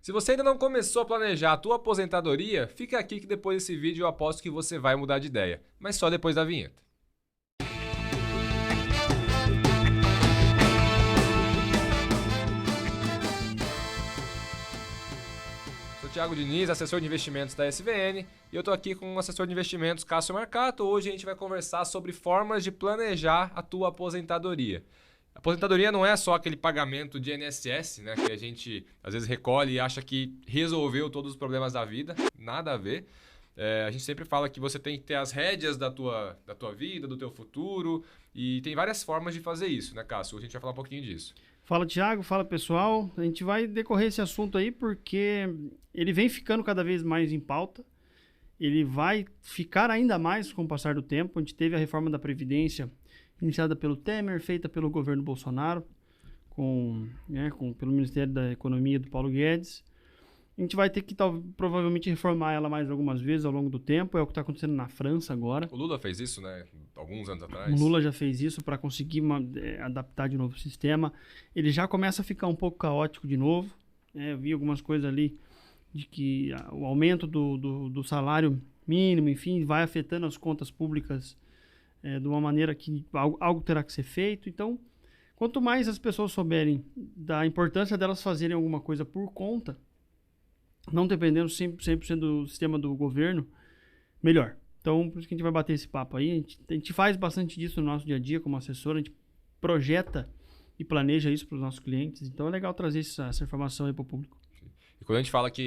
Se você ainda não começou a planejar a tua aposentadoria, fica aqui que depois desse vídeo eu aposto que você vai mudar de ideia, mas só depois da vinheta. Sou Thiago Diniz, assessor de investimentos da SVN, e eu estou aqui com o assessor de investimentos Cássio Marcato. Hoje a gente vai conversar sobre formas de planejar a tua aposentadoria. A aposentadoria não é só aquele pagamento de INSS, né, que a gente às vezes recolhe e acha que resolveu todos os problemas da vida. Nada a ver. A gente sempre fala que você tem que ter as rédeas da tua vida, do teu futuro, e tem várias formas de fazer isso, né, Cássio? Hoje a gente vai falar um pouquinho disso. Fala, Thiago. Fala, pessoal. A gente vai decorrer esse assunto aí porque ele vem ficando cada vez mais em pauta. Ele vai ficar ainda mais com o passar do tempo. A gente teve a reforma da Previdência iniciada pelo Temer, feita pelo governo Bolsonaro, pelo Ministério da Economia do Paulo Guedes. A gente vai ter que provavelmente reformar ela mais algumas vezes ao longo do tempo. É o que está acontecendo na França agora. O Lula fez isso, né? Alguns anos atrás. O Lula já fez isso para conseguir adaptar de novo o sistema. Ele já começa a ficar um pouco caótico de novo. Eu vi algumas coisas ali de que o aumento do salário mínimo, enfim, vai afetando as contas públicas de uma maneira que algo terá que ser feito. Então, quanto mais as pessoas souberem da importância delas fazerem alguma coisa por conta, não dependendo 100% do sistema do governo, melhor. Então, por isso que a gente vai bater esse papo aí. A gente faz bastante disso no nosso dia a dia como assessor. A gente projeta e planeja isso para os nossos clientes. Então, é legal trazer essa informação aí para o público. E quando a gente fala que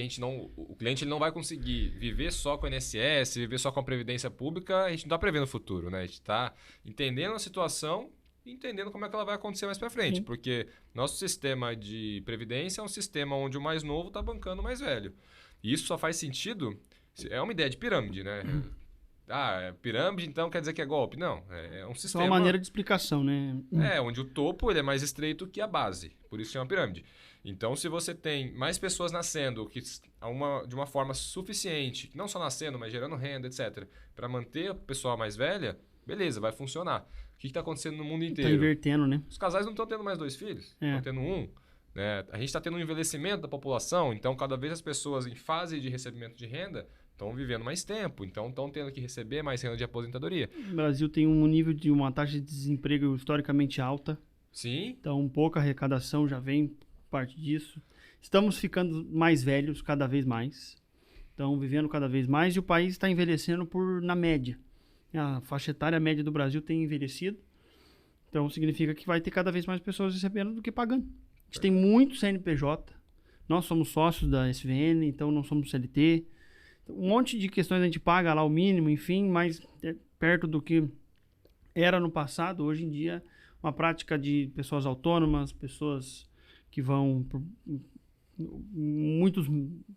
o cliente ele não vai conseguir viver só com o INSS, viver só com a Previdência Pública, a gente não está prevendo o futuro, né? A gente está entendendo a situação e entendendo como é que ela vai acontecer mais para frente. Sim. Porque nosso sistema de previdência é um sistema onde o mais novo está bancando o mais velho. E isso só faz sentido, é uma ideia de pirâmide, né? Pirâmide então quer dizer que é golpe? Não, é um sistema... Só uma maneira de explicação, né? Onde o topo ele é mais estreito que a base, por isso chama pirâmide. Então, se você tem mais pessoas nascendo de uma forma suficiente, não só nascendo, mas gerando renda, etc., para manter a pessoa mais velha, beleza, vai funcionar. O que está acontecendo no mundo inteiro? Está invertendo, né? Os casais não estão tendo mais 2 filhos, estão tendo um. Né? A gente está tendo um envelhecimento da população, então cada vez as pessoas em fase de recebimento de renda estão vivendo mais tempo, então estão tendo que receber mais renda de aposentadoria. O Brasil tem um nível de uma taxa de desemprego historicamente alta. Sim. Então, pouca arrecadação já vem parte disso. Estamos ficando mais velhos cada vez mais. Estão vivendo cada vez mais e o país está envelhecendo na média. A faixa etária média do Brasil tem envelhecido. Então, significa que vai ter cada vez mais pessoas recebendo do que pagando. A gente tem muito CNPJ. Nós somos sócios da SVN, então não somos CLT. Um monte de questões a gente paga lá o mínimo, enfim, mas perto do que era no passado. Hoje em dia, uma prática de pessoas autônomas, pessoas que vão... Muitos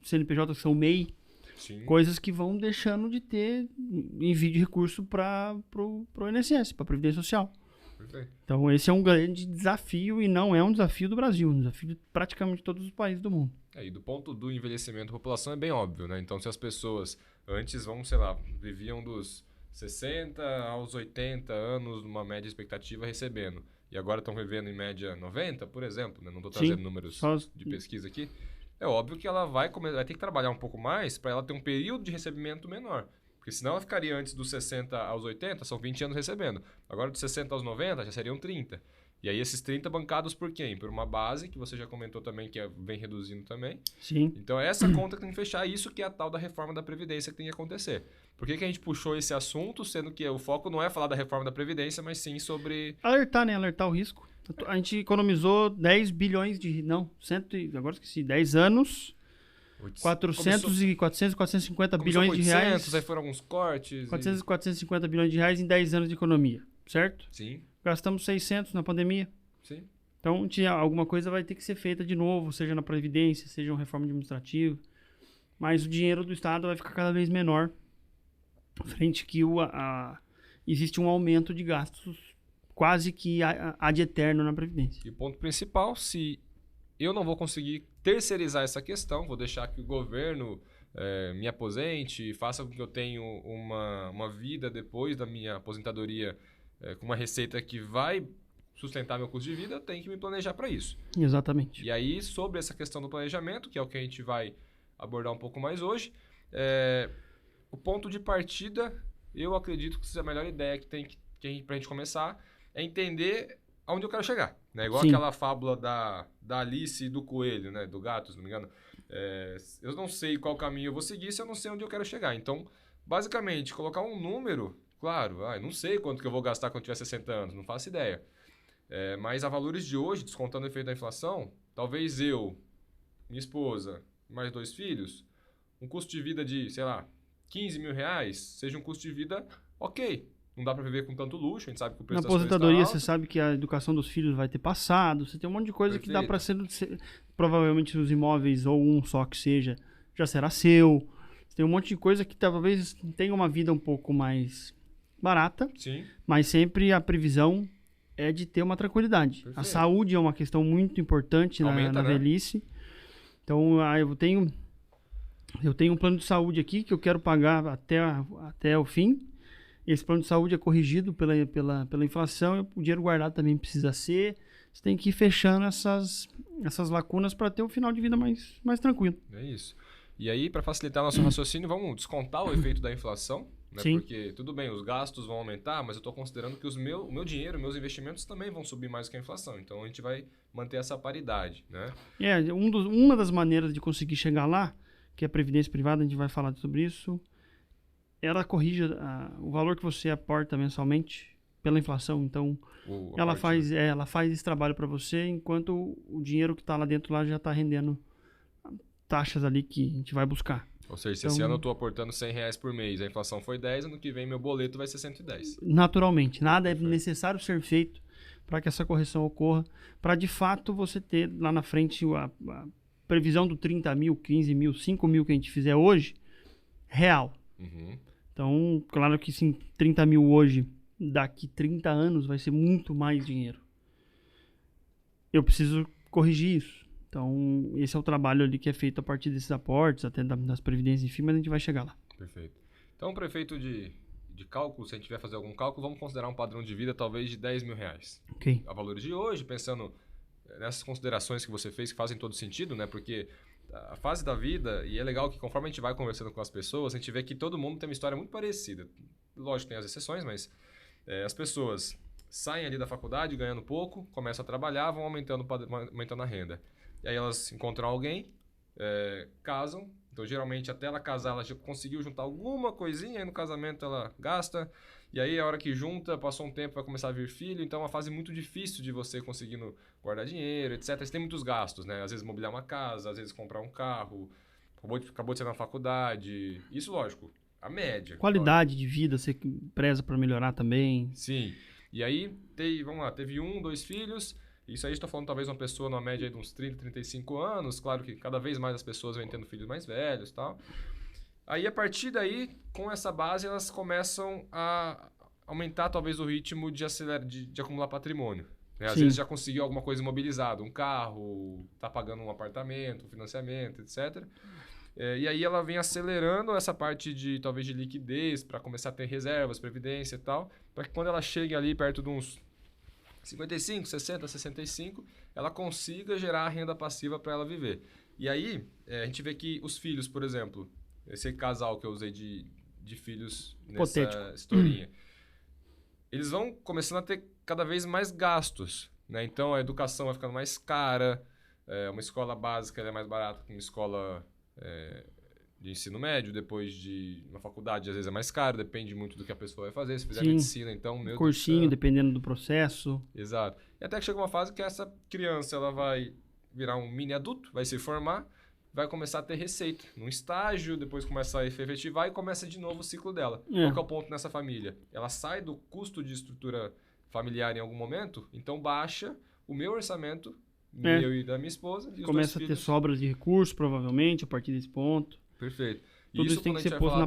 CNPJs que são MEI, sim, coisas que vão deixando de ter envio de recurso para o INSS, para a Previdência Social. Perfeito. Então, esse é um grande desafio e não é um desafio do Brasil, é um desafio de praticamente todos os países do mundo. E do ponto do envelhecimento da população é bem óbvio, né? Então, se as pessoas antes, viviam dos 60 aos 80 anos, numa média expectativa recebendo, e agora estão vivendo em média 90, por exemplo, né? Não estou trazendo números de pesquisa aqui, é óbvio que ela vai ter que trabalhar um pouco mais para ela ter um período de recebimento menor. Porque senão ela ficaria antes dos 60 aos 80, são 20 anos recebendo. Agora dos 60 aos 90 já seriam 30. E aí esses 30 bancados por quem? Por uma base, que você já comentou também, que vem reduzindo também. Sim. Então é essa conta que tem que fechar, isso que é a tal da reforma da Previdência que tem que acontecer. Por que a gente puxou esse assunto, sendo que o foco não é falar da reforma da Previdência, mas sim sobre... Alertar, né? Alertar o risco. A gente economizou 10 bilhões agora esqueci, 10 anos... 450 bilhões de reais. Aí foram alguns cortes. 450 bilhões de reais em 10 anos de economia, certo? Sim. Gastamos 600 na pandemia. Sim. Então, alguma coisa vai ter que ser feita de novo, seja na Previdência, seja uma reforma administrativa. Mas o dinheiro do Estado vai ficar cada vez menor, frente que existe um aumento de gastos quase que ad eterno na Previdência. E o ponto principal, se eu não vou conseguir terceirizar essa questão, vou deixar que o governo me aposente, faça com que eu tenha uma vida depois da minha aposentadoria com uma receita que vai sustentar meu custo de vida, eu tenho que me planejar para isso. Exatamente. E aí, sobre essa questão do planejamento, que é o que a gente vai abordar um pouco mais hoje, o ponto de partida, eu acredito que seja a melhor ideia que tem pra gente começar, é entender aonde eu quero chegar. Né? Igual Sim. aquela fábula da Alice e do coelho, né? Do gato, se não me engano. Eu não sei qual caminho eu vou seguir se eu não sei onde eu quero chegar. Então, basicamente, colocar um número, claro, não sei quanto que eu vou gastar quando tiver 60 anos, não faço ideia. Mas a valores de hoje, descontando o efeito da inflação, talvez eu, minha esposa, mais 2 filhos, um custo de vida de, sei lá, 15 mil reais, seja um custo de vida ok. Não dá para viver com tanto luxo, a gente sabe que o preço Na das coisas está aposentadoria, alto. você sabe que a educação dos filhos vai ter passado, você tem um monte de coisa que dá para ser, provavelmente os imóveis, ou um só que seja, já será seu. Você tem um monte de coisa que talvez tenha uma vida um pouco mais barata, Sim. mas sempre a previsão é de ter uma tranquilidade. Perfeito. A saúde é uma questão muito importante na velhice. Então, eu tenho um plano de saúde aqui que eu quero pagar até o fim. Esse plano de saúde é corrigido pela inflação, e o dinheiro guardado também precisa ser. Você tem que ir fechando essas lacunas para ter um final de vida mais tranquilo. É isso. E aí, para facilitar nosso raciocínio, vamos descontar o efeito da inflação, né? Sim. Porque, tudo bem, os gastos vão aumentar, mas eu estou considerando que o meu dinheiro, meus investimentos também vão subir mais que a inflação. Então, a gente vai manter essa paridade, né? Uma das maneiras de conseguir chegar lá, que é a previdência privada, a gente vai falar sobre isso, ela corrige o valor que você aporta mensalmente pela inflação. Então, ela faz esse trabalho para você, enquanto o dinheiro que está lá dentro já está rendendo taxas ali que a gente vai buscar. Ou seja, se esse ano eu estou aportando R$100 por mês, a inflação foi 10, ano que vem meu boleto vai ser 110. Naturalmente. Nada é necessário ser feito para que essa correção ocorra, para de fato você ter lá na frente a previsão do 30 mil, 15 mil, 5 mil que a gente fizer hoje, real. Uhum. Então, claro que sim, 30 mil hoje, daqui 30 anos vai ser muito mais dinheiro. Eu preciso corrigir isso. Então, esse é o trabalho ali que é feito a partir desses aportes, até das previdências, enfim, mas a gente vai chegar lá. Perfeito. Então, para efeito de cálculo, se a gente tiver fazer algum cálculo, vamos considerar um padrão de vida talvez de R$10 mil. Ok. A valores de hoje, pensando nessas considerações que você fez, que fazem todo sentido, né? Porque a fase da vida, e é legal que conforme a gente vai conversando com as pessoas, a gente vê que todo mundo tem uma história muito parecida. Lógico, tem as exceções, mas as pessoas saem ali da faculdade ganhando pouco, começam a trabalhar, vão aumentando a renda. E aí elas encontram alguém, casam. Então, geralmente, até ela casar, ela já conseguiu juntar alguma coisinha, aí no casamento ela gasta. E aí, a hora que junta, passou um tempo, vai começar a vir filho. Então, é uma fase muito difícil de você conseguindo guardar dinheiro, etc. Você tem muitos gastos, né? Às vezes, mobiliar uma casa, às vezes, comprar um carro. Acabou de sair na faculdade. Isso, lógico, a média. Qualidade de vida, você preza para melhorar também. Sim. E aí, teve 1, 2 filhos. Isso aí, estou falando talvez uma pessoa numa média de uns 30, 35 anos. Claro que cada vez mais as pessoas vêm tendo filhos mais velhos e tal. Aí, a partir daí, com essa base, elas começam a aumentar talvez o ritmo de acumular patrimônio. Né? Às vezes já conseguiu alguma coisa imobilizada, um carro, está pagando um apartamento, um financiamento, etc. E aí ela vem acelerando essa parte de talvez de liquidez para começar a ter reservas, previdência e tal, para que quando ela chegue ali perto de uns 55, 60, 65, ela consiga gerar renda passiva para ela viver. E aí, a gente vê que os filhos, por exemplo, esse casal que eu usei de filhos nessa historinha, eles vão começando a ter cada vez mais gastos, né? Então, a educação vai ficando mais cara, uma escola básica é mais barata que uma escola de ensino médio, depois de uma faculdade, às vezes é mais caro, depende muito do que a pessoa vai fazer. Se fizer medicina, então, meu cursinho, dependendo do processo. Exato. E até que chega uma fase que essa criança ela vai virar um mini adulto, vai se formar, vai começar a ter receita num estágio, depois começa a efetivar e começa de novo o ciclo dela. Qual que é o ponto nessa família? Ela sai do custo de estrutura familiar em algum momento, então baixa o meu orçamento, meu e da minha esposa. E começa a ter sobras de recursos, provavelmente, a partir desse ponto. Perfeito. Tudo isso tem que ser posto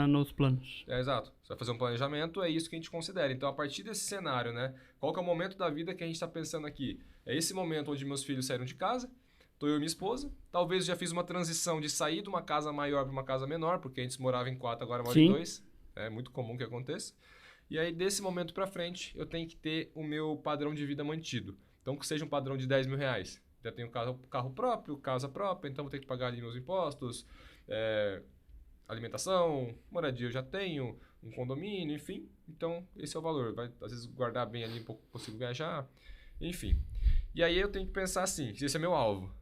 nos planos. Exato. Você vai fazer um planejamento, é isso que a gente considera. Então, a partir desse cenário, né? Qual que é o momento da vida que a gente está pensando aqui? É esse momento onde meus filhos saíram de casa, estou eu e minha esposa. Talvez já fiz uma transição de sair de uma casa maior para uma casa menor, porque antes morava em 4, agora mora em 2. É muito comum que aconteça. E aí, desse momento para frente, eu tenho que ter o meu padrão de vida mantido. Então, que seja um padrão de R$ 10.000. Já tenho carro próprio, casa própria, então vou ter que pagar ali meus impostos, alimentação, moradia eu já tenho, um condomínio, enfim. Então, esse é o valor. Vai, às vezes, guardar bem ali um pouco, consigo viajar, enfim. E aí, eu tenho que pensar assim, esse é meu alvo.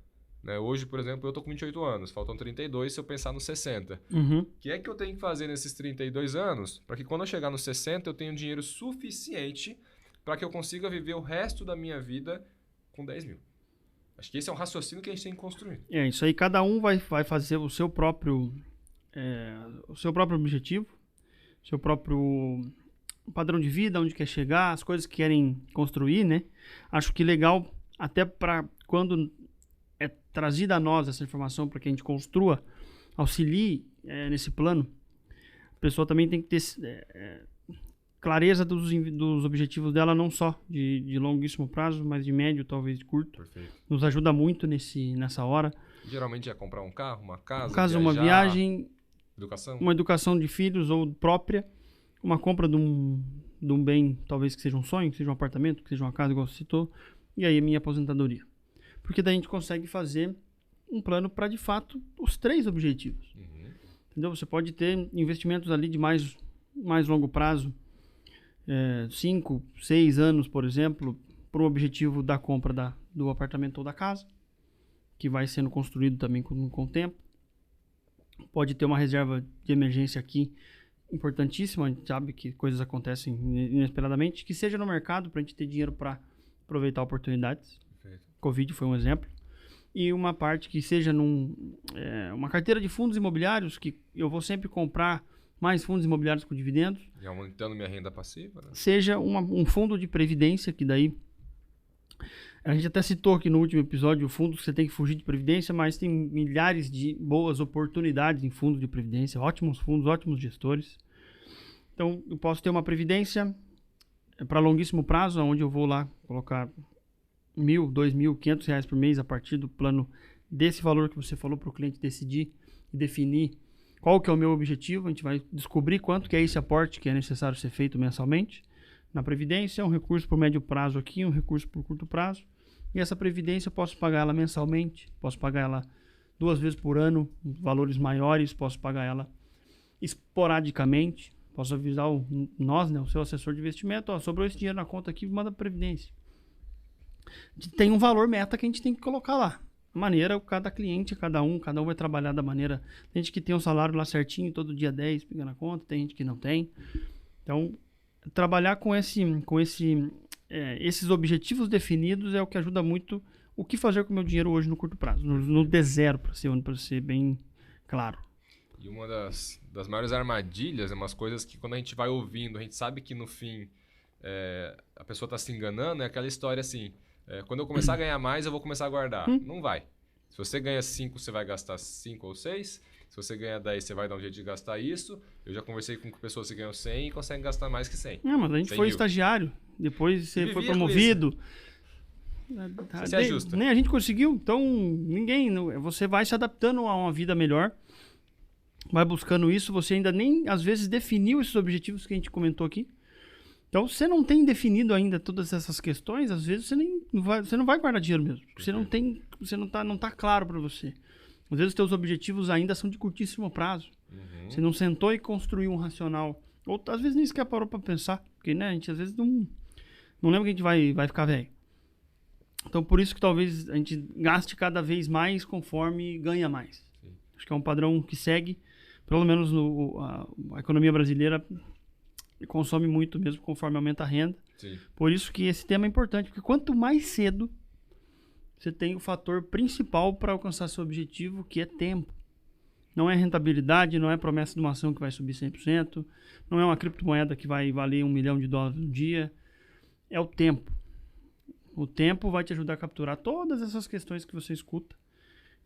Né? Hoje, por exemplo, eu tô com 28 anos, faltam 32 se eu pensar nos 60. O que é que eu tenho que fazer nesses 32 anos para que quando eu chegar nos 60 eu tenha dinheiro suficiente para que eu consiga viver o resto da minha vida com 10 mil? Acho que esse é um raciocínio que a gente tem que construir. Isso aí, cada um vai fazer o seu próprio objetivo, seu próprio padrão de vida, onde quer chegar, as coisas que querem construir, né? Acho que legal, até para quando é trazida a nós essa informação para que a gente construa, auxilie nesse plano, a pessoa também tem que ter clareza dos objetivos dela, não só de longuíssimo prazo, mas de médio, talvez de curto. Perfeito. Nos ajuda muito nessa hora. Geralmente é comprar um carro, uma casa, no caso, viajar, uma viagem, educação. Uma educação de filhos ou própria, uma compra de um bem, talvez que seja um sonho, que seja um apartamento, que seja uma casa, igual você citou, e aí a minha aposentadoria. Porque daí a gente consegue fazer um plano para, de fato, os 3 objetivos. Entendeu? Você pode ter investimentos ali de mais longo prazo, 5, 6 anos, por exemplo, para o objetivo da compra do apartamento ou da casa, que vai sendo construído também com o tempo. Pode ter uma reserva de emergência aqui, importantíssima, a gente sabe que coisas acontecem inesperadamente, que seja no mercado para a gente ter dinheiro para aproveitar oportunidades. Perfeito. Covid foi um exemplo. E uma parte que seja uma carteira de fundos imobiliários, que eu vou sempre comprar mais fundos imobiliários com dividendos. E aumentando minha renda passiva, né? Seja um fundo de previdência, que daí a gente até citou aqui no último episódio o fundo que você tem que fugir de previdência, mas tem milhares de boas oportunidades em fundos de previdência, ótimos fundos, ótimos gestores. Então, eu posso ter uma previdência para longuíssimo prazo, onde eu vou lá colocar R$1.000, R$2.000, R$500 por mês a partir do plano desse valor que você falou para o cliente decidir e definir qual que é o meu objetivo. A gente vai descobrir quanto que é esse aporte que é necessário ser feito mensalmente. Na previdência, um recurso por médio prazo aqui, um recurso por curto prazo. E essa previdência eu posso pagar ela mensalmente, posso pagar ela 2 vezes por ano, valores maiores, posso pagar ela esporadicamente, posso avisar o seu assessor de investimento, sobrou esse dinheiro na conta aqui, manda para previdência. Tem um valor meta que a gente tem que colocar lá. A maneira, cada cliente, cada um vai trabalhar da maneira. Tem gente que tem um salário lá certinho, todo dia 10, pega na conta, tem gente que não tem. Então, trabalhar com esses objetivos definidos é o que ajuda muito o que fazer com o meu dinheiro hoje no curto prazo, no D0, para ser bem claro. E uma das maiores armadilhas, umas coisas que quando a gente vai ouvindo, a gente sabe que no fim a pessoa está se enganando, é aquela história assim, quando eu começar a ganhar mais, eu vou começar a guardar. Não vai. Se você ganha 5, você vai gastar 5 ou 6. Se você ganha 10, você vai dar um jeito de gastar isso. Eu já conversei com pessoas que ganham 100 e conseguem gastar mais que 100. Não, mas a gente foi estagiário. Depois você foi promovido. Você se ajusta. Nem a gente conseguiu. Então, você vai se adaptando a uma vida melhor. Vai buscando isso. Você ainda nem, às vezes, definiu esses objetivos que a gente comentou aqui. Então, você não tem definido ainda todas essas questões, às vezes você não vai guardar dinheiro mesmo. Você não tá claro para você. Às vezes os teus objetivos ainda são de curtíssimo prazo. Você não sentou e construiu um racional. Ou às vezes nem sequer parou para pensar. Porque, né, a gente às vezes não lembra que a gente vai ficar velho. Então, por isso que talvez a gente gaste cada vez mais conforme ganha mais. Sim. Acho que é um padrão que segue, pelo menos a economia brasileira consome muito mesmo conforme aumenta a renda. Sim. Por isso que esse tema é importante, porque quanto mais cedo você tem o fator principal para alcançar seu objetivo, que é tempo. Não é rentabilidade, não é promessa de uma ação que vai subir 100%, não é uma criptomoeda que vai valer $1 milhão no dia, é o tempo. O tempo vai te ajudar a capturar todas essas questões que você escuta,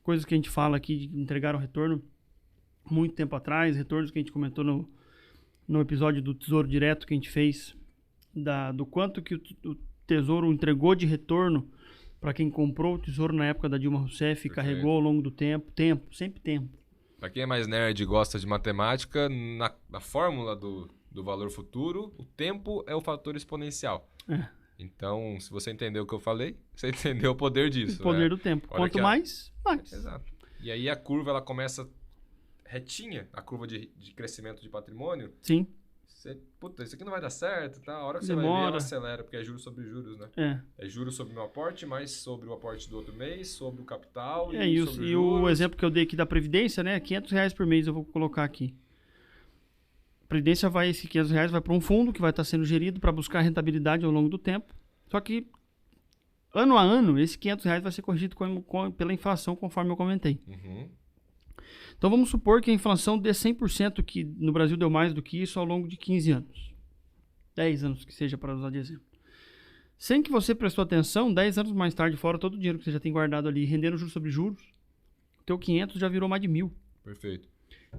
coisas que a gente fala aqui de entregar um retorno muito tempo atrás, retornos que a gente comentou no episódio do Tesouro Direto que a gente fez, do quanto que o Tesouro entregou de retorno para quem comprou o Tesouro na época da Dilma Rousseff e carregou ao longo do tempo, sempre tempo. Para quem é mais nerd e gosta de matemática, na fórmula do valor futuro, o tempo é o fator exponencial. Então, se você entendeu o que eu falei, você entendeu o poder disso. O poder do tempo. Quanto mais, mais. Exato. E aí a curva ela começa retinha, a curva de crescimento de patrimônio. Sim. Puta, isso aqui não vai dar certo, tá? A hora que você Demora. vai ver, ela acelera, porque é juros sobre juros, né? É juros sobre o meu aporte, mais sobre o aporte do outro mês, sobre o capital e sobre e o exemplo que eu dei aqui da Previdência, né? R$500 por mês eu vou colocar aqui. A Previdência esses R$500 vai para um fundo que vai estar sendo gerido para buscar rentabilidade ao longo do tempo. Só que, ano a ano, esse R$500 vai ser corrigido pela inflação, conforme eu comentei. Uhum. Então vamos supor que a inflação dê 100%, que no Brasil deu mais do que isso ao longo de 15 anos. 10 anos que seja, para usar de exemplo. Sem que você prestou atenção, 10 anos mais tarde, fora todo o dinheiro que você já tem guardado ali, rendendo juros sobre juros, teu 500 já virou mais de 1.000. Perfeito.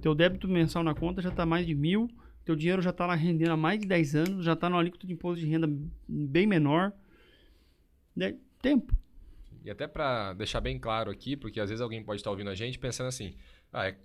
Teu débito mensal na conta já está mais de 1.000, teu dinheiro já está lá rendendo há mais de 10 anos, já está no alíquota de imposto de renda bem menor. Tempo. E até para deixar bem claro aqui, porque às vezes alguém pode estar ouvindo a gente pensando assim,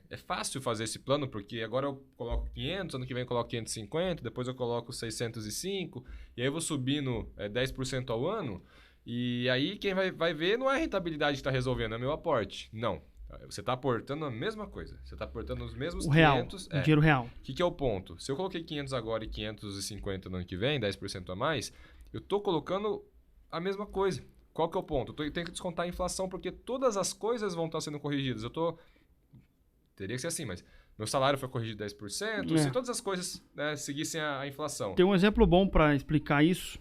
é fácil fazer esse plano, porque agora eu coloco 500, ano que vem eu coloco 550, depois eu coloco 605, e aí eu vou subindo 10% ao ano, e aí quem vai ver não é a rentabilidade que está resolvendo, é meu aporte. Não. Você está aportando a mesma coisa. Você está aportando os mesmos o 500. O dinheiro real. O que é o ponto? Se eu coloquei 500 agora e 550 no ano que vem, 10% a mais, eu estou colocando a mesma coisa. Qual que é o ponto? Eu tenho que descontar a inflação, porque todas as coisas vão estar sendo corrigidas. Teria que ser assim, mas meu salário foi corrigido 10%, se todas as coisas, né, seguissem a inflação. Tem um exemplo bom para explicar isso.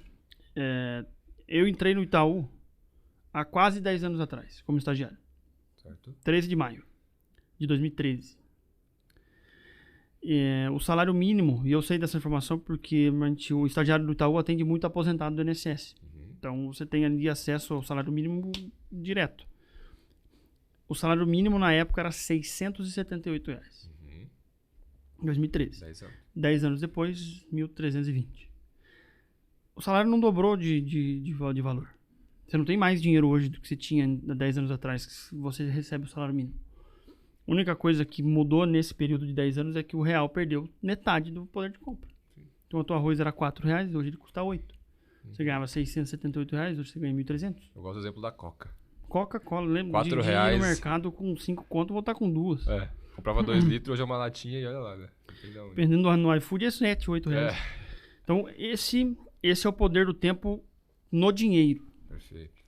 Eu entrei no Itaú há quase 10 anos atrás, como estagiário. Certo. 13 de maio de 2013. O salário mínimo, e eu sei dessa informação porque o estagiário do Itaú atende muito aposentado do INSS. Então, você tem ali acesso ao salário mínimo direto. O salário mínimo na época era R$678. Em 2013. 10 anos depois, 1.320. O salário não dobrou de valor. Você não tem mais dinheiro hoje do que você tinha há 10 anos atrás, que você recebe o salário mínimo. A única coisa que mudou nesse período de 10 anos é que o real perdeu metade do poder de compra. Então, o teu arroz era R$4, hoje ele custa 8. Você ganhava R$678, hoje você ganha 1.300. Eu gosto do exemplo da Coca. Coca-Cola, lembra? R$4 no mercado com 5 conto, vou estar com 2. Comprava 2 litros, hoje é uma latinha e olha lá, né? Dependendo no iFood é 7, 8 reais. Então, esse é o poder do tempo no dinheiro. Perfeito.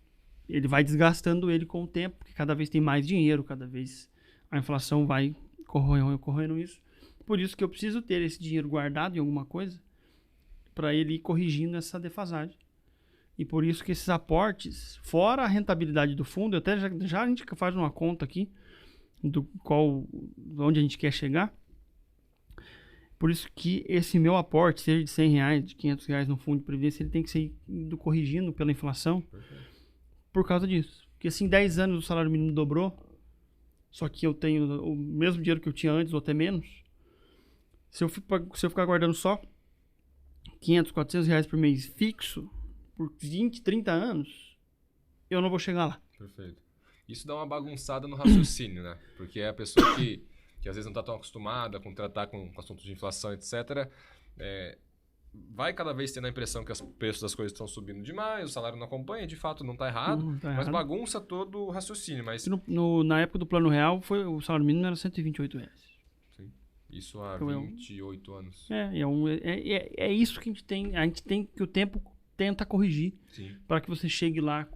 Ele vai desgastando ele com o tempo, porque cada vez tem mais dinheiro, cada vez a inflação vai corroendo isso. Por isso que eu preciso ter esse dinheiro guardado em alguma coisa, para ele ir corrigindo essa defasagem. E por isso que esses aportes, fora a rentabilidade do fundo, até já a gente faz uma conta aqui, onde a gente quer chegar. Por isso que esse meu aporte, seja de R$100, de R$500 no fundo de previdência, ele tem que ser indo corrigindo pela inflação. Perfeito. Por causa disso. Porque se em 10 anos o salário mínimo dobrou, só que eu tenho o mesmo dinheiro que eu tinha antes, ou até menos, se eu ficar guardando só R$500, R$400 por mês fixo, por 20, 30 anos, eu não vou chegar lá. Perfeito. Isso dá uma bagunçada no raciocínio, né? Porque a pessoa que às vezes não está tão acostumada com tratar com assuntos de inflação, etc., vai cada vez tendo a impressão que os preços das coisas estão subindo demais, o salário não acompanha, de fato não está errado, mas bagunça todo o raciocínio. Mas na época do Plano Real, o salário mínimo era R$128. Sim. Isso há 28 anos. É isso que a gente tem que o tempo tenta corrigir para que você chegue lá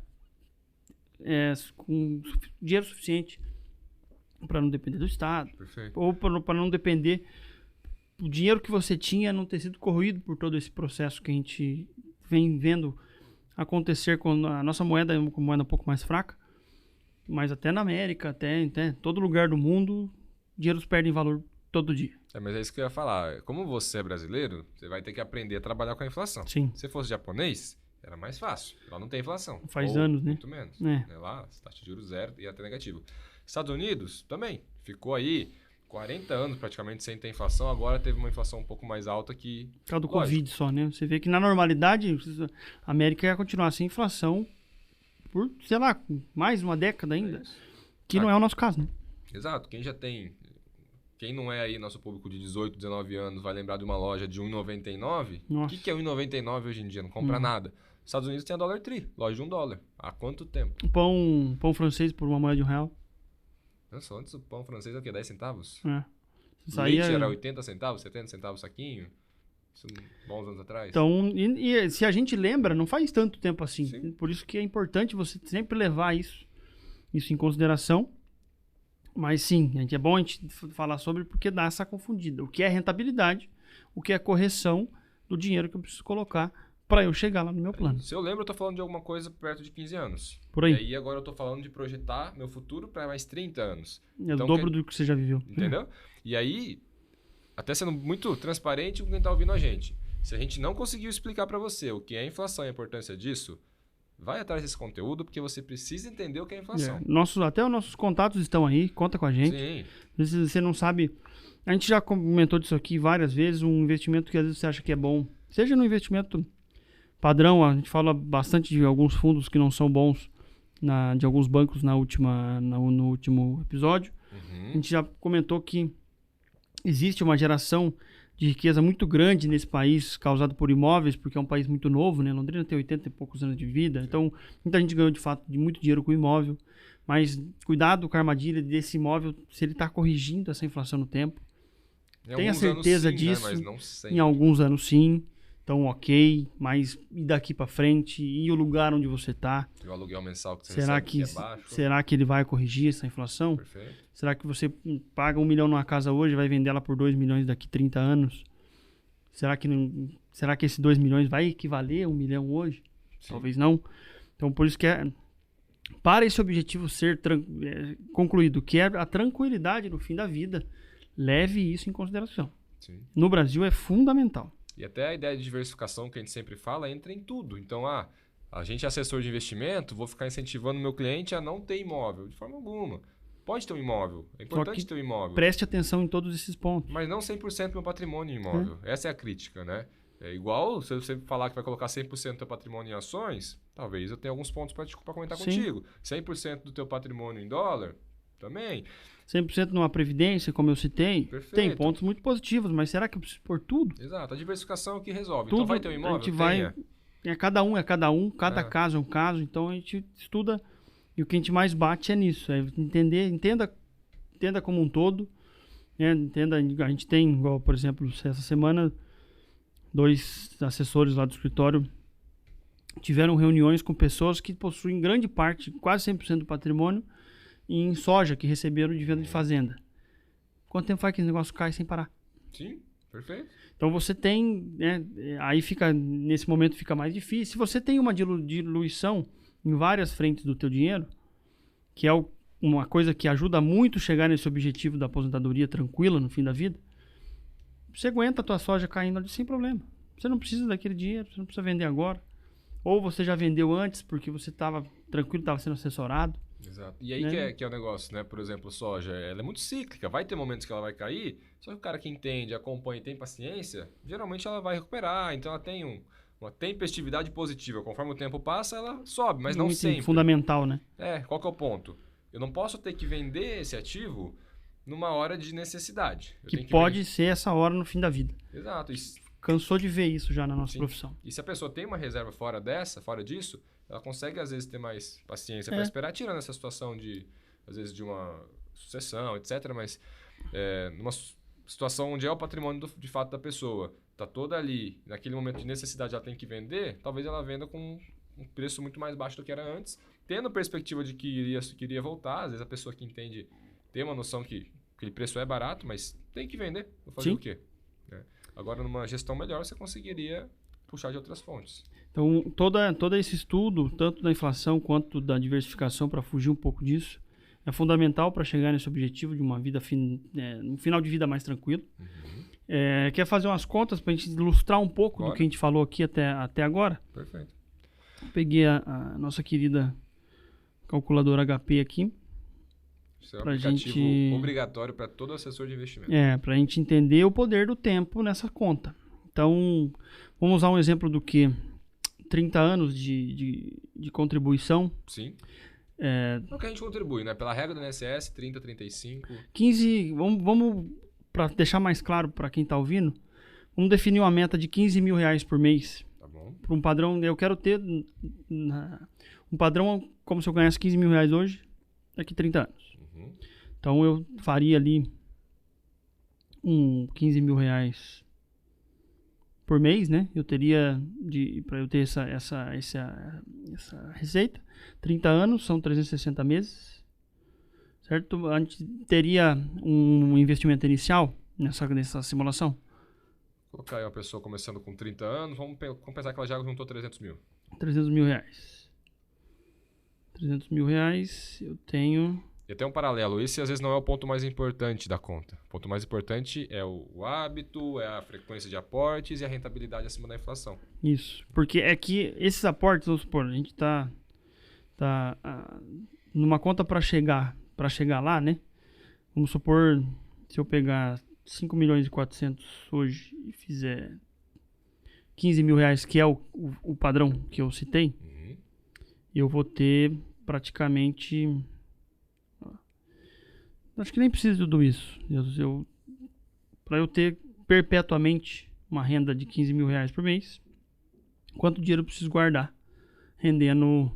com dinheiro suficiente para não depender do Estado. Perfeito. Ou para não depender o dinheiro que você tinha não ter sido corroído por todo esse processo que a gente vem vendo acontecer com a nossa moeda, uma moeda um pouco mais fraca, mas até na América, até em todo lugar do mundo, dinheiros perdem valor todo dia. Mas é isso que eu ia falar. Como você é brasileiro, você vai ter que aprender a trabalhar com a inflação. Sim. Se fosse japonês, era mais fácil. Lá não tem inflação. Faz anos, né? Muito menos. Lá, taxa de juros zero e até negativo. Estados Unidos também. Ficou aí 40 anos praticamente sem ter inflação. Agora teve uma inflação um pouco mais alta que... Por causa do Covid só, né? Você vê que na normalidade, a América ia continuar sem inflação por, sei lá, mais uma década ainda. Que não é o nosso caso, né? Exato. Quem já tem Quem não é aí nosso público de 18, 19 anos vai lembrar de uma loja de R$1,99. O Nossa. que é R$1,99 hoje em dia? Não compra nada. Nos Estados Unidos tem a Dollar Tree, loja de $1. Há quanto tempo? Pão francês por uma moeda de R$1. Nossa, antes o pão francês era o quê? 10 centavos? É. Leite era 80 centavos, 70 centavos saquinho? Isso bons anos atrás. Então, e se a gente lembra, não faz tanto tempo assim. Sim. Por isso que é importante você sempre levar isso em consideração. Mas sim, é bom a gente falar sobre porque dá essa confundida. O que é rentabilidade, o que é correção do dinheiro que eu preciso colocar para eu chegar lá no meu plano. Se eu lembro, eu tô falando de alguma coisa perto de 15 anos. Por aí. E aí agora eu tô falando de projetar meu futuro para mais 30 anos. É o dobro do que você já viveu. Entendeu? E aí, até sendo muito transparente com quem tá ouvindo a gente. Se a gente não conseguiu explicar para você o que é inflação e a importância disso, vai atrás desse conteúdo porque você precisa entender o que é inflação. Até os nossos contatos estão aí, conta com a gente. Sim. Se você não sabe, a gente já comentou disso aqui várias vezes, um investimento que às vezes você acha que é bom. Seja no investimento padrão, a gente fala bastante de alguns fundos que não são bons, de alguns bancos no último episódio. Uhum. A gente já comentou que existe uma geração de riqueza muito grande nesse país, causado por imóveis, porque é um país muito novo, né? Londrina tem 80 e poucos anos de vida, então muita gente ganhou de fato muito dinheiro com imóvel, mas cuidado com a armadilha desse imóvel, se ele está corrigindo essa inflação no tempo. Tenha certeza sim, disso, né? Mas não sempre. Em alguns anos sim, então ok, mas e daqui para frente, e o lugar onde você está? O aluguel mensal que você Será recebe que é baixo. será que ele vai corrigir essa inflação? Perfeito. Será que você paga 1 milhão numa casa hoje e vai vender ela por 2 milhões daqui 30 anos? Será que esses 2 milhões vai equivaler a 1 milhão hoje? Sim. Talvez não. Então, por isso que para esse objetivo ser concluído, que é a tranquilidade no fim da vida, leve isso em consideração. Sim. No Brasil é fundamental. E até a ideia de diversificação que a gente sempre fala entra em tudo. Então, a gente é assessor de investimento, vou ficar incentivando o meu cliente a não ter imóvel. De forma alguma. Pode ter um imóvel. É importante ter um imóvel. Preste atenção em todos esses pontos. Mas não 100% do meu patrimônio em imóvel. Essa é a crítica, né? É igual se você falar que vai colocar 100% do teu patrimônio em ações, talvez eu tenha alguns pontos para comentar Sim. contigo. 100% do teu patrimônio em dólar, também. 100% numa previdência, como eu citei, Perfeito. tem pontos muito positivos, mas será que eu preciso pôr tudo? Exato. A diversificação é o que resolve. Tudo, Então vai ter um imóvel? a gente vai... cada um, cada caso é um caso, então a gente estuda e o que a gente mais bate é nisso, é entenda como um todo, né? A gente tem, igual, por exemplo, essa semana, 2 assessores lá do escritório tiveram reuniões com pessoas que possuem grande parte, quase 100% do patrimônio em soja que receberam de venda de fazenda. Quanto tempo faz que esse negócio cai sem parar? Sim, perfeito. Então você tem, né, aí nesse momento fica mais difícil. Se você tem uma diluição em várias frentes do teu dinheiro, que é uma coisa que ajuda muito a chegar nesse objetivo da aposentadoria tranquila no fim da vida, você aguenta a tua soja caindo ali sem problema. Você não precisa daquele dinheiro, você não precisa vender agora. Ou você já vendeu antes porque você estava tranquilo, estava sendo assessorado. Exato. E aí Né? que é o negócio, né? Por exemplo, soja, ela é muito cíclica. Vai ter momentos que ela vai cair, só que o cara que entende, acompanha e tem paciência, geralmente ela vai recuperar. Então ela tem uma tempestividade positiva. Conforme o tempo passa, ela sobe, mas não Muito sempre. fundamental, né? Qual que é o ponto? Eu não posso ter que vender esse ativo numa hora de necessidade. Eu Que tenho pode ser essa hora no fim da vida. Exato. Cansou de ver isso já na nossa Sim. profissão. E se a pessoa tem uma reserva fora disso, ela consegue às vezes ter mais paciência para esperar, tirando essa situação às vezes de uma sucessão, etc. Mas numa situação onde é o patrimônio de fato da pessoa, tá toda ali, naquele momento de necessidade ela tem que vender, talvez ela venda com um preço muito mais baixo do que era antes, tendo perspectiva de que iria voltar. Às vezes a pessoa que entende tem uma noção que aquele preço é barato, mas tem que vender. Vou fazer Sim. o quê? Agora, numa gestão melhor, você conseguiria puxar de outras fontes. Então, todo esse estudo, tanto da inflação quanto da diversificação, para fugir um pouco disso, é fundamental para chegar nesse objetivo de uma vida, um final de vida mais tranquilo. Uhum. Quer fazer umas contas para a gente ilustrar um pouco do que a gente falou aqui até agora? Perfeito. Peguei a nossa querida calculadora HP aqui. Isso é um Pra aplicativo gente- obrigatório para todo assessor de investimento. Para a gente entender o poder do tempo nessa conta. Então, vamos usar um exemplo do que? 30 anos de contribuição. Sim. É o que a gente contribui, né? Pela regra do INSS, 30, 35. 15, vamos para deixar mais claro para quem está ouvindo, vamos definir uma meta de R$ 15.000 por mês. Tá bom. Para um padrão, eu quero ter um padrão como se eu ganhasse R$ 15.000 hoje, daqui 30 anos. Uhum. Então eu faria ali R$ 15.000 por mês, né? Eu teria, para eu ter essa receita, 30 anos, são 360 meses, certo? A gente teria um investimento inicial nessa simulação? Vou colocar aí uma pessoa começando com 30 anos, vamos pensar que ela já juntou 300 mil. R$ 300 mil eu tenho... E tem um paralelo, esse às vezes não é o ponto mais importante da conta. O ponto mais importante é o hábito, é a frequência de aportes e a rentabilidade acima da inflação. Isso, porque é que esses aportes, vamos supor, a gente está numa conta para chegar lá, né? Vamos supor, se eu pegar 5.400.000 hoje e fizer R$ 15.000, que é o padrão que eu citei, eu vou ter praticamente... Acho que nem preciso de tudo isso. Para eu ter perpetuamente uma renda de R$ 15.000 por mês, quanto dinheiro eu preciso guardar? Rendendo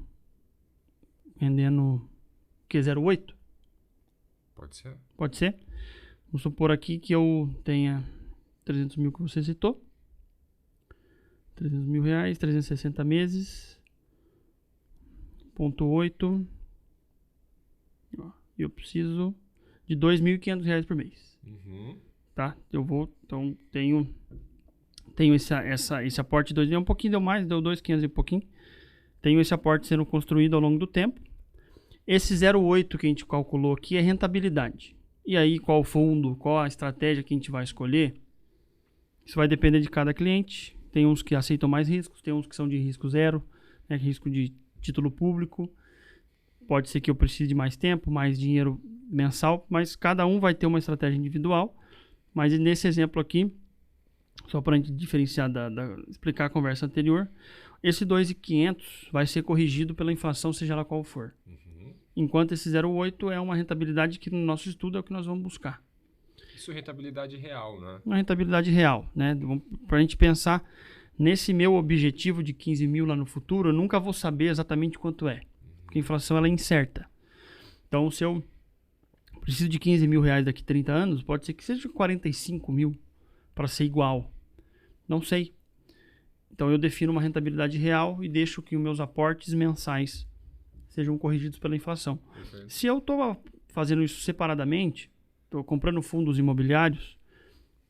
o que? 0,8? Pode ser. Pode ser? Vamos supor aqui que eu tenha 300 mil que você citou. R$ 300.000, 360 meses. 0,8. Eu preciso de R$ 2.500 por mês. Tá? Então tenho esse aporte de 2 mil, um pouquinho deu mais, deu 2.500 e pouquinho. Tenho esse aporte sendo construído ao longo do tempo. Esse 0,8 que a gente calculou aqui é rentabilidade. E aí qual fundo, qual a estratégia que a gente vai escolher? Isso vai depender de cada cliente. Tem uns que aceitam mais riscos, tem uns que são de risco zero, né, risco de título público. Pode ser que eu precise de mais tempo, mais dinheiro mensal, mas cada um vai ter uma estratégia individual. Mas nesse exemplo aqui, só para a gente diferenciar, explicar a conversa anterior, esse 2.500 vai ser corrigido pela inflação, seja lá qual for. Enquanto esse 0,8 é uma rentabilidade que no nosso estudo é o que nós vamos buscar. Isso é rentabilidade real, né? Uma rentabilidade real, né? Para a gente pensar nesse meu objetivo de 15 mil lá no futuro, eu nunca vou saber exatamente quanto é. Porque a inflação ela é incerta. Então, se eu preciso de 15 mil reais daqui a 30 anos, pode ser que seja 45 mil para ser igual. Não sei. Então, eu defino uma rentabilidade real e deixo que os meus aportes mensais sejam corrigidos pela inflação. Perfeito. Se eu estou fazendo isso separadamente, estou comprando fundos imobiliários,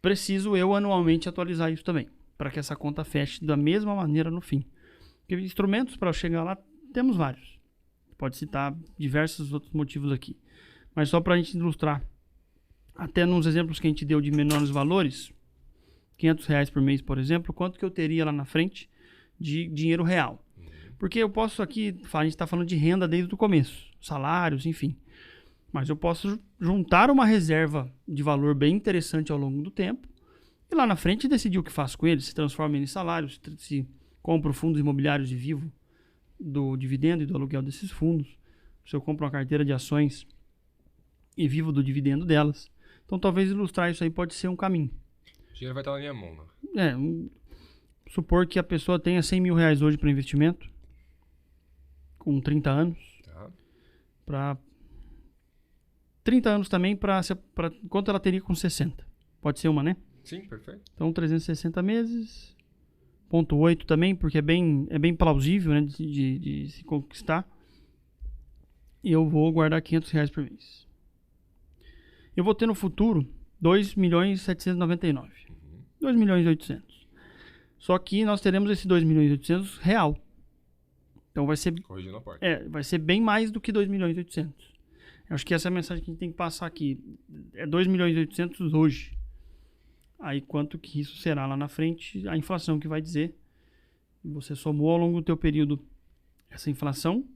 preciso eu anualmente atualizar isso também, para que essa conta feche da mesma maneira no fim. Porque instrumentos para chegar lá, temos vários. Pode citar diversos outros motivos aqui. Mas só para a gente ilustrar, até nos exemplos que a gente deu de menores valores, R$500 por mês, por exemplo, quanto que eu teria lá na frente de dinheiro real? Porque eu posso aqui, a gente está falando de renda desde o começo, salários, enfim. Mas eu posso juntar uma reserva de valor bem interessante ao longo do tempo e lá na frente decidir o que faço com ele, se transforma em salário, se compro fundos imobiliários e vivo do dividendo e do aluguel desses fundos, se eu compro uma carteira de ações e vivo do dividendo delas. Então talvez ilustrar isso aí pode ser um caminho. O dinheiro vai estar na minha mão, né? Supor que a pessoa tenha R$100 mil hoje para investimento, com 30 anos, Tá. para 30 anos também, para quanto ela teria com 60. Pode ser uma, né? Sim, perfeito. Então 360 meses, 0,8 também, porque é bem plausível, né, de se conquistar. E eu vou guardar R$500 por mês. Eu vou ter no futuro 2.799. 2.800.000. Só que nós teremos esse 2.800.000 real. Então vai ser, Corrigindo a parte. vai ser bem mais do que 2.800.000. Eu acho que essa é a mensagem que a gente tem que passar aqui. É 2.800.000 hoje. Aí quanto que isso será lá na frente, a inflação que vai dizer. Você somou ao longo do teu período essa inflação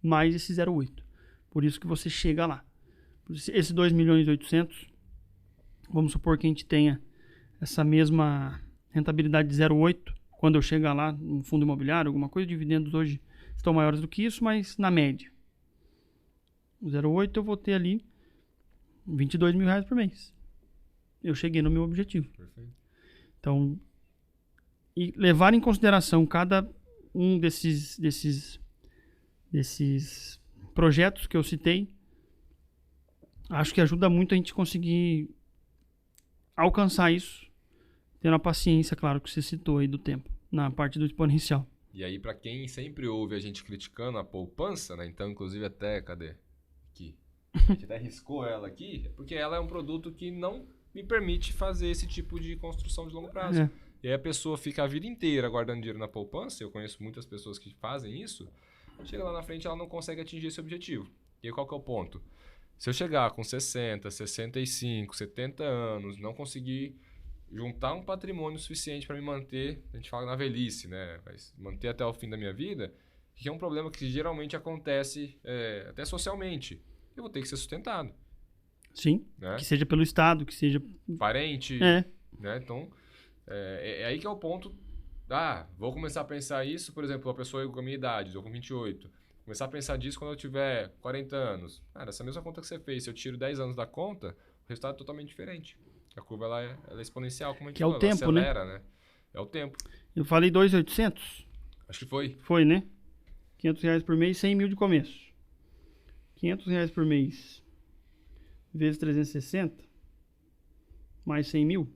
mais esse 0,8. Por isso que você chega lá. Esse 2.800.000, vamos supor que a gente tenha essa mesma rentabilidade de 0,8. Quando eu chegar lá no fundo imobiliário, alguma coisa, dividendos hoje estão maiores do que isso, mas na média. 0,8 eu vou ter ali R$22.000 por mês. eu cheguei no meu objetivo. Perfeito. Então, e levar em consideração cada um desses projetos que eu citei, acho que ajuda muito a gente conseguir alcançar isso, tendo a paciência, claro, que você citou aí do tempo, na parte do exponencial. E aí, para quem sempre ouve a gente criticando a poupança, né? Então, inclusive até, cadê? Aqui. A gente até riscou ela aqui, porque ela é um produto que não me permite fazer esse tipo de construção de longo prazo. É. E aí a pessoa fica a vida inteira guardando dinheiro na poupança, eu conheço muitas pessoas que fazem isso, chega lá na frente ela não consegue atingir esse objetivo. E aí qual que é o ponto? Se eu chegar com 60, 65, 70 anos, não conseguir juntar um patrimônio suficiente para me manter, a gente fala na velhice, né? Mas manter até o fim da minha vida, que é um problema que geralmente acontece até socialmente. Eu vou ter que ser sustentado. Sim, Né? que seja pelo Estado, que seja... Parente, É, né? Então, é aí que é o ponto. Vou começar a pensar isso, por exemplo, a pessoa com a minha idade, eu com 28. Começar a pensar disso quando eu tiver 40 anos. Cara, essa mesma conta que você fez, se eu tiro 10 anos da conta, o resultado é totalmente diferente. A curva ela é exponencial, como a gente Que é o falou, tempo, ela acelera, né? É o tempo. eu falei 2.800, Acho que foi. foi, né? R$500 por mês, 100 mil de começo. R$500 por mês, vezes 360, mais 100 mil.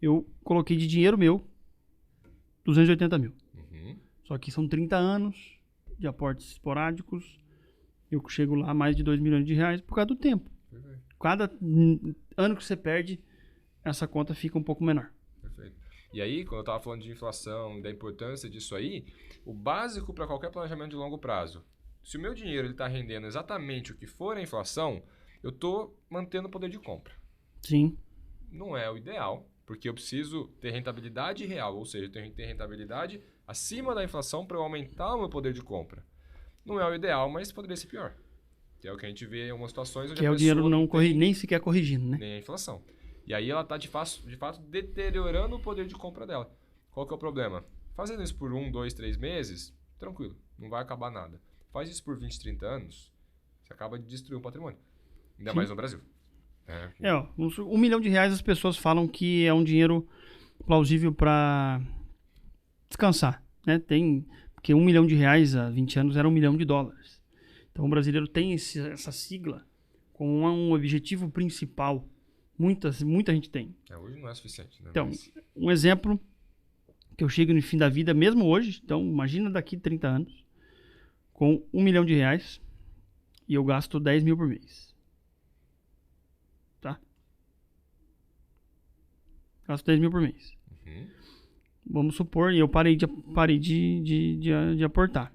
Eu coloquei de dinheiro meu 280 mil. Uhum. Só que são 30 anos de aportes esporádicos. Eu chego lá a mais de 2 milhões de reais por causa do tempo. Perfeito. Cada ano que você perde, essa conta fica um pouco menor. Perfeito. E aí, quando eu estava falando de inflação e da importância disso aí, o básico para qualquer planejamento de longo prazo, se o meu dinheiro está rendendo exatamente o que for a inflação, eu estou mantendo o poder de compra. Sim, Não é o ideal, porque eu preciso ter rentabilidade real, ou seja, eu tenho que ter rentabilidade acima da inflação para eu aumentar o meu poder de compra. Não é o ideal, mas poderia ser pior. Que é o que a gente vê em algumas situações onde que é a o pessoa dinheiro não tem nem sequer corrigindo, né? nem a inflação. E aí ela está de fato deteriorando o poder de compra dela. Qual que é o problema? Fazendo isso por 1, 2, 3 meses, tranquilo, não vai acabar nada. Faz isso por 20, 30 anos, você acaba de destruir um patrimônio. Ainda Sim. mais no Brasil. Ó, R$1 milhão as pessoas falam que é um dinheiro plausível para descansar, né? Porque R$1 milhão há 20 anos era $1 milhão. Então o brasileiro tem essa sigla com um objetivo principal. Muita gente tem. Hoje não é suficiente, né? Então, Mas um exemplo que eu chego no fim da vida, mesmo hoje, então imagina daqui 30 anos, com R$1 milhão e eu gasto 10 mil por mês. Tá? Gasto 10 mil por mês. Uhum. Vamos supor, e eu parei de aportar.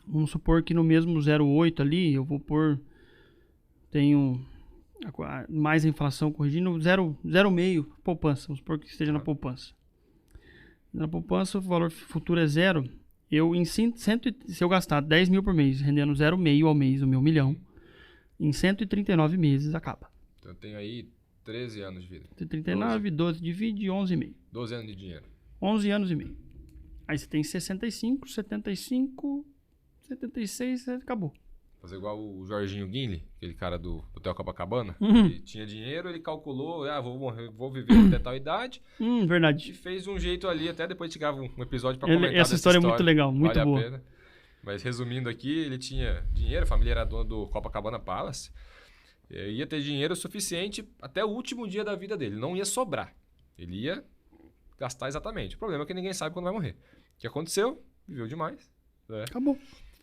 Vamos supor que no mesmo 0,8 ali, eu vou pôr, tenho mais a inflação corrigindo, 0,5 poupança. Vamos supor que esteja na poupança. Na poupança, o valor futuro é 0. Se eu gastar 10 mil por mês, rendendo 0,5 ao mês, o meu $1 milhão, em 139 meses acaba. Então eu tenho aí 13 anos de vida. 139, 12 divide 11,5. 12 anos de dinheiro. 11 anos e meio. Aí você tem 65, 75, 76, acabou. Fazer igual o Jorginho Guinle, aquele cara do Hotel Copacabana. Uhum. Ele tinha dinheiro, ele calculou, vou viver até tal idade. E Verdade. fez um jeito ali, até depois a gente grava um episódio pra comentar Essa história é muito legal, muito vale boa. a pena. Mas resumindo aqui, ele tinha dinheiro, a família era dona do Copacabana Palace. Ia ter dinheiro suficiente até o último dia da vida dele, não ia sobrar. Ele ia gastar exatamente. O problema é que ninguém sabe quando vai morrer. O que aconteceu? Viveu demais. Né? Acabou.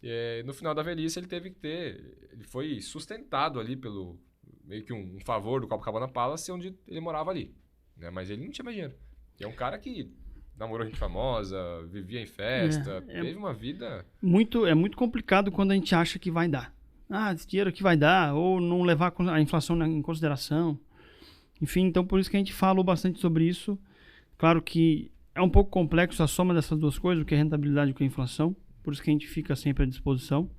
E no final da velhice ele teve que ter... Ele foi sustentado ali pelo... Meio que um favor do Copacabana Palace, onde ele morava ali. Né? Mas ele não tinha mais dinheiro. E é um cara que namorou gente famosa, vivia em festa, teve uma vida... É muito complicado quando a gente acha que vai dar. Esse dinheiro aqui vai dar, ou não levar a inflação em consideração. Enfim, então por isso que a gente falou bastante sobre isso. Claro que é um pouco complexo a soma dessas duas coisas, o que é rentabilidade e o que é inflação. Por isso que a gente fica sempre à disposição.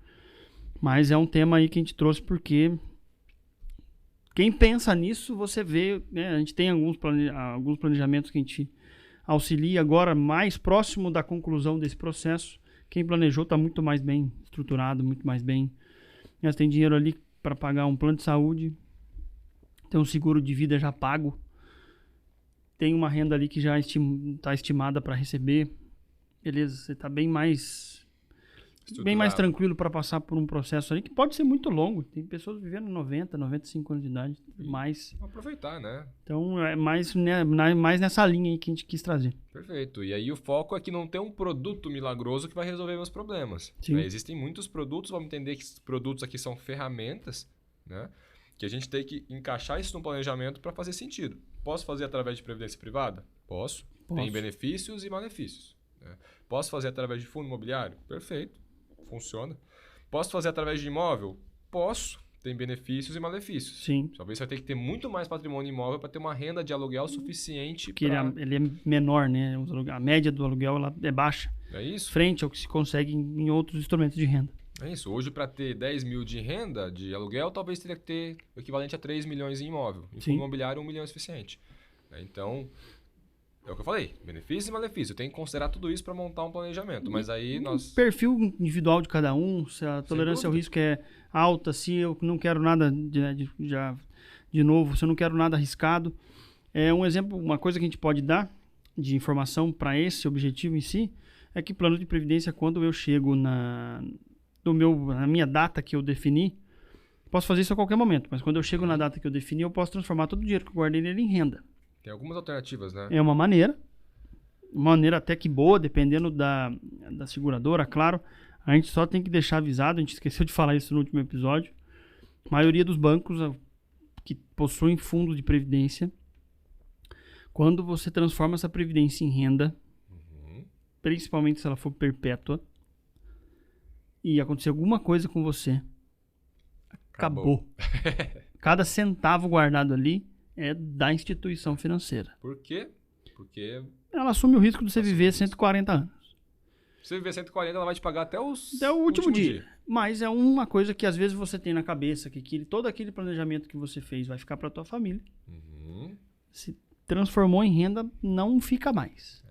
Mas é um tema aí que a gente trouxe porque quem pensa nisso, você vê, né, a gente tem alguns planejamentos que a gente auxilia agora mais próximo da conclusão desse processo. Quem planejou está muito mais bem estruturado, muito mais bem. Tem dinheiro ali para pagar um plano de saúde, tem um seguro de vida já pago, tem uma renda ali que já está estimada para receber, beleza, você está bem mais tranquilo para passar por um processo ali que pode ser muito longo. Tem pessoas vivendo 90, 95 anos de idade, mais. Aproveitar, né? Então, é mais nessa linha aí que a gente quis trazer. Perfeito. E aí o foco é que não tem um produto milagroso que vai resolver meus problemas. Sim. Né? Existem muitos produtos, vamos entender que esses produtos aqui são ferramentas, né? Que a gente tem que encaixar isso no planejamento para fazer sentido. Posso fazer através de previdência privada? Posso. Tem benefícios e malefícios. Né? Posso fazer através de fundo imobiliário? Perfeito. Funciona. Posso fazer através de imóvel? Posso. Tem benefícios e malefícios. Sim. Talvez você vai ter que ter muito mais patrimônio imóvel para ter uma renda de aluguel suficiente. Porque ele é menor, né? A média do aluguel ela é baixa. É isso. Frente ao que se consegue em outros instrumentos de renda. É isso. Hoje, para ter 10 mil de renda de aluguel, talvez teria que ter o equivalente a 3 milhões em imóvel. Em fundo imobiliário, 1 milhão é suficiente. Então, é o que eu falei. Benefício e malefício. Eu tenho que considerar tudo isso para montar um planejamento. Mas aí nós... O perfil individual de cada um, se a tolerância ao risco é alta, se eu não quero nada de novo, se eu não quero nada arriscado. É um exemplo, uma coisa que a gente pode dar de informação para esse objetivo em si, é que plano de previdência, quando eu chego na minha data que eu defini, posso fazer isso a qualquer momento, mas quando eu chego na data que eu defini, eu posso transformar todo o dinheiro que eu guardei nele em renda. Tem algumas alternativas, né? É uma maneira até que boa, dependendo da seguradora, claro. A gente só tem que deixar avisado, a gente esqueceu de falar isso no último episódio. A maioria dos bancos que possuem fundo de previdência, quando você transforma essa previdência em renda, principalmente se ela for perpétua, e acontecer alguma coisa com você, acabou. Cada centavo guardado ali é da instituição financeira. Por quê? Porque ela assume o risco de você viver 140 anos. Se você viver 140, ela vai te pagar até o último dia. Mas é uma coisa que às vezes você tem na cabeça, que todo aquele planejamento que você fez vai ficar para tua família. Se transformou em renda, não fica mais.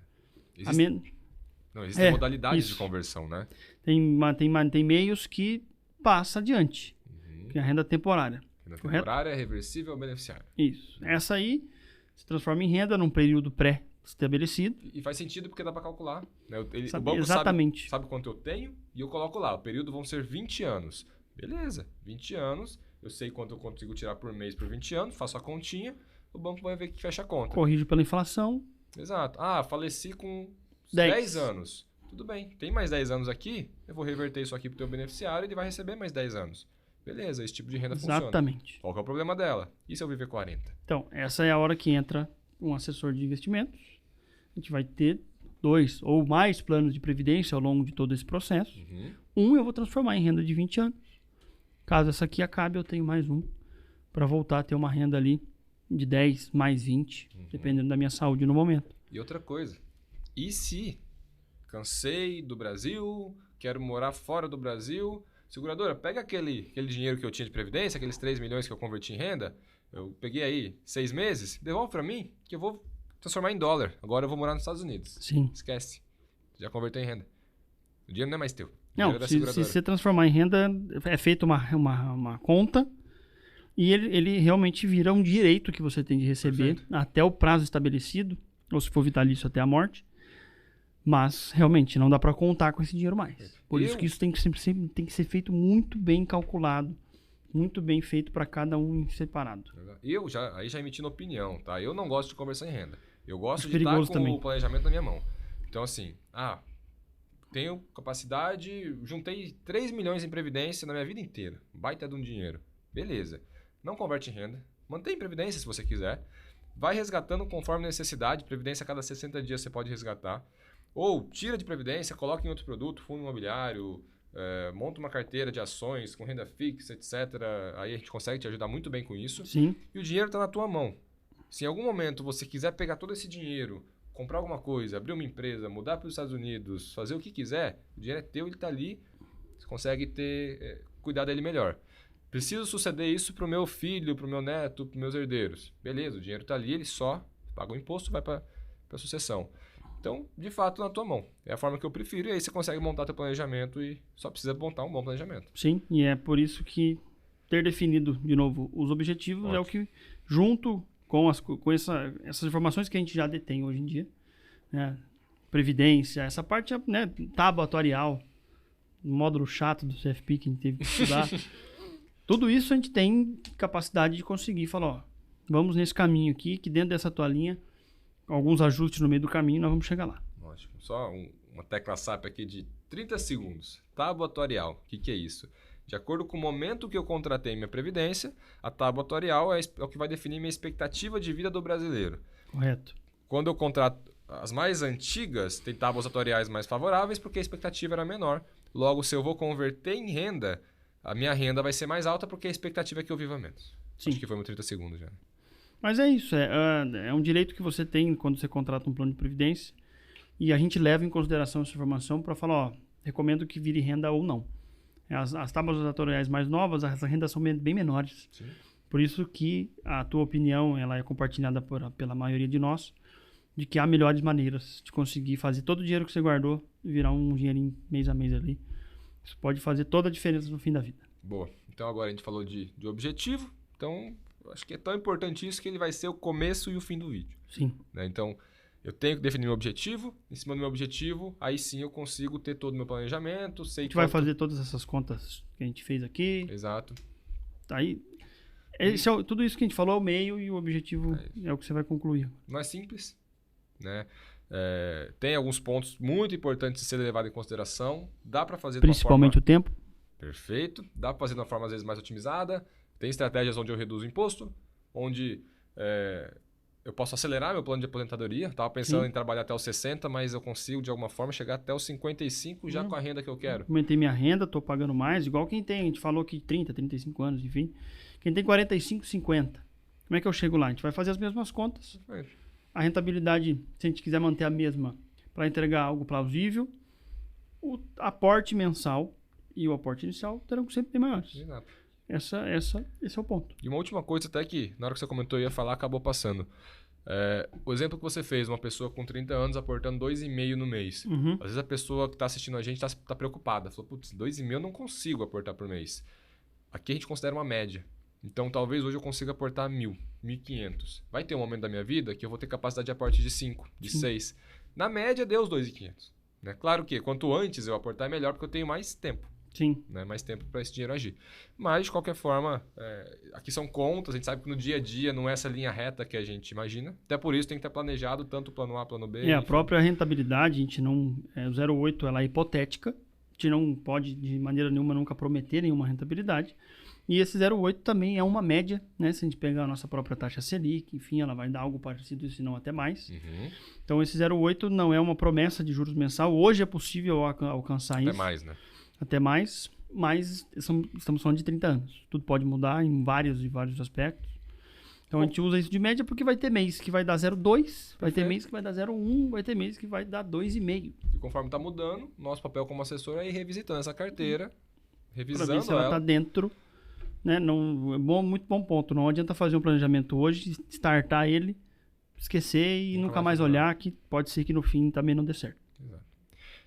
Existem modalidades de conversão, né? Tem meios que passa adiante, que é a renda temporária. Renda temporária é reversível ou beneficiária. Isso. Essa aí se transforma em renda num período pré-estabelecido. E faz sentido porque dá para calcular. Né? O banco exatamente. sabe quanto eu tenho e eu coloco lá. O período vão ser 20 anos. Beleza, 20 anos. Eu sei quanto eu consigo tirar por mês por 20 anos, faço a continha, o banco vai ver que fecha a conta. Corrige pela inflação. Exato. Faleci com 10 anos. Tudo bem, tem mais 10 anos aqui, eu vou reverter isso aqui para o teu beneficiário e ele vai receber mais 10 anos. Beleza, esse tipo de renda funciona. Exatamente. Qual que é o problema dela? E se eu viver 40? Então, essa é a hora que entra um assessor de investimentos. A gente vai ter 2 ou mais planos de previdência ao longo de todo esse processo. Eu vou transformar em renda de 20 anos. Caso essa aqui acabe, eu tenho mais um para voltar a ter uma renda ali de 10 mais 20, dependendo da minha saúde no momento. E outra coisa, e se cansei do Brasil, quero morar fora do Brasil, seguradora, pega aquele dinheiro que eu tinha de previdência, aqueles 3 milhões que eu converti em renda, eu peguei aí 6 meses, devolve para mim que eu vou transformar em dólar. Agora eu vou morar nos Estados Unidos. Sim. Esquece. Já converteu em renda. O dinheiro não é mais teu. Não, se você transformar em renda, é feita uma conta e ele realmente vira um direito que você tem de receber até o prazo estabelecido, ou se for vitalício até a morte. Mas, realmente, não dá para contar com esse dinheiro mais. Por isso que isso tem que ser feito muito bem calculado, muito bem feito para cada um em separado. Eu já emitindo opinião, tá? Eu não gosto de conversão em renda. Eu gosto de estar com o planejamento na minha mão. Então, assim, tenho capacidade, juntei 3 milhões em previdência na minha vida inteira. Baita de um dinheiro. Beleza. Não converte em renda. Mantém previdência se você quiser. Vai resgatando conforme necessidade. Previdência a cada 60 dias você pode resgatar. Ou tira de previdência, coloca em outro produto, fundo imobiliário, monta uma carteira de ações com renda fixa, etc. Aí a gente consegue te ajudar muito bem com isso. Sim. E o dinheiro está na tua mão. Se em algum momento você quiser pegar todo esse dinheiro, comprar alguma coisa, abrir uma empresa, mudar para os Estados Unidos, fazer o que quiser, o dinheiro é teu, ele está ali, você consegue cuidar dele melhor. Preciso suceder isso para o meu filho, para o meu neto, para os meus herdeiros. Beleza, o dinheiro está ali, ele só paga o imposto, vai para a sucessão. Então, de fato, na tua mão. É a forma que eu prefiro e aí você consegue montar teu planejamento e só precisa montar um bom planejamento. Sim, e é por isso que ter definido, de novo, os objetivos é o que, junto com essas informações que a gente já detém hoje em dia, né? Previdência, essa parte, né, tábua atuarial, módulo chato do CFP que a gente teve que estudar. Tudo isso a gente tem capacidade de conseguir falar, ó, vamos nesse caminho aqui, que dentro dessa toalhinha, alguns ajustes no meio do caminho, nós vamos chegar lá. Ótimo. Só uma tecla SAP aqui de 30 segundos. Tábua atuarial. O que é isso? De acordo com o momento que eu contratei minha previdência, a tábua atuarial é o que vai definir minha expectativa de vida do brasileiro. Correto. Quando eu contrato as mais antigas, tem tábuas atuariais mais favoráveis porque a expectativa era menor. Logo, se eu vou converter em renda, a minha renda vai ser mais alta porque a expectativa é que eu viva menos. Sim. Acho que foi 30 segundos já. Mas é isso, é um direito que você tem quando você contrata um plano de previdência e a gente leva em consideração essa informação para falar, ó, recomendo que vire renda ou não. As tábuas atuariais mais novas, as rendas são bem menores. Sim. Por isso que a tua opinião ela é compartilhada pela maioria de nós, de que há melhores maneiras de conseguir fazer todo o dinheiro que você guardou virar um dinheirinho mês a mês ali. Isso pode fazer toda a diferença no fim da vida. Boa. Então agora a gente falou de objetivo. Então acho que é tão importante isso que ele vai ser o começo e o fim do vídeo. Sim. Né? Então eu tenho que definir meu objetivo. Em cima do meu objetivo, aí sim eu consigo ter todo o meu planejamento. Sei a gente vai fazer todas essas contas que a gente fez aqui. Exato. Aí, tudo isso que a gente falou é o meio e o objetivo é o que você vai concluir. Não é simples, né? Tem alguns pontos muito importantes de ser levado em consideração. Dá para fazer principalmente de uma forma... o tempo. Perfeito. Dá para fazer de uma forma às vezes mais otimizada. Tem estratégias onde eu reduzo o imposto, onde eu posso acelerar meu plano de aposentadoria. Estava pensando em trabalhar até os 60, mas eu consigo de alguma forma chegar até os 55 já com a renda que eu quero. Aumentei minha renda, estou pagando mais, igual quem tem, a gente falou aqui 30, 35 anos, enfim. Quem tem 45, 50. Como é que eu chego lá? A gente vai fazer as mesmas contas. A rentabilidade, se a gente quiser manter a mesma para entregar algo plausível, o aporte mensal e o aporte inicial terão que sempre ser maiores. Exato. Esse é o ponto. E uma última coisa até que, na hora que você comentou, eu ia falar, acabou passando. O exemplo que você fez, uma pessoa com 30 anos aportando 2,5 no mês. Uhum. Às vezes a pessoa que está assistindo a gente está preocupada. Falou, putz, 2,5 eu não consigo aportar por mês. Aqui a gente considera uma média. Então, talvez hoje eu consiga aportar 1.000, 1.500. Vai ter um momento da minha vida que eu vou ter capacidade de aporte de 5, de 6. Na média, deu os 2.500. Né? Claro que quanto antes eu aportar é melhor porque eu tenho mais tempo. Sim. Né? Mais tempo para esse dinheiro agir. Mas, de qualquer forma, aqui são contas. A gente sabe que no dia a dia não é essa linha reta que a gente imagina. Até por isso tem que estar planejado tanto o plano A, plano B. A própria rentabilidade, a gente não... o 0,8 ela é hipotética. A gente não pode, de maneira nenhuma, nunca prometer nenhuma rentabilidade. E esse 0,8 também é uma média, né? Se a gente pegar a nossa própria taxa Selic, enfim, ela vai dar algo parecido, se não até mais. Uhum. Então, esse 0,8 não é uma promessa de juros mensal. Hoje é possível alcançar isso. Até mais, né? Até mais, mas estamos falando de 30 anos. Tudo pode mudar em vários aspectos. Então, a gente usa isso de média porque vai ter mês que vai dar 0,2, vai ter mês que vai dar 0,1, vai ter mês que vai dar 2,5. E conforme está mudando, nosso papel como assessor é ir revisitando essa carteira, revisando pra ver se ela está dentro... Né? Não, muito bom ponto. Não adianta fazer um planejamento hoje, startar ele, esquecer e nunca mais olhar, que pode ser que no fim também não dê certo. Exato.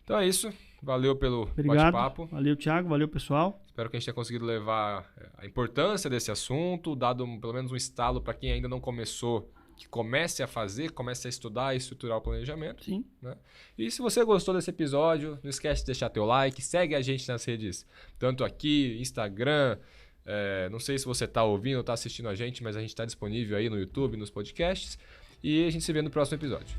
Então é isso. Valeu pelo Obrigado. bate-papo. Valeu, Thiago. Valeu, pessoal. Espero que a gente tenha conseguido levar a importância desse assunto, dado pelo menos um estalo para quem ainda não começou, que comece a fazer, comece a estudar e estruturar o planejamento. Sim. Né? E se você gostou desse episódio, não esquece de deixar teu like, segue a gente nas redes, tanto aqui, Instagram... não sei se você está ouvindo ou está assistindo a gente, mas a gente está disponível aí no YouTube, nos podcasts. E a gente se vê no próximo episódio.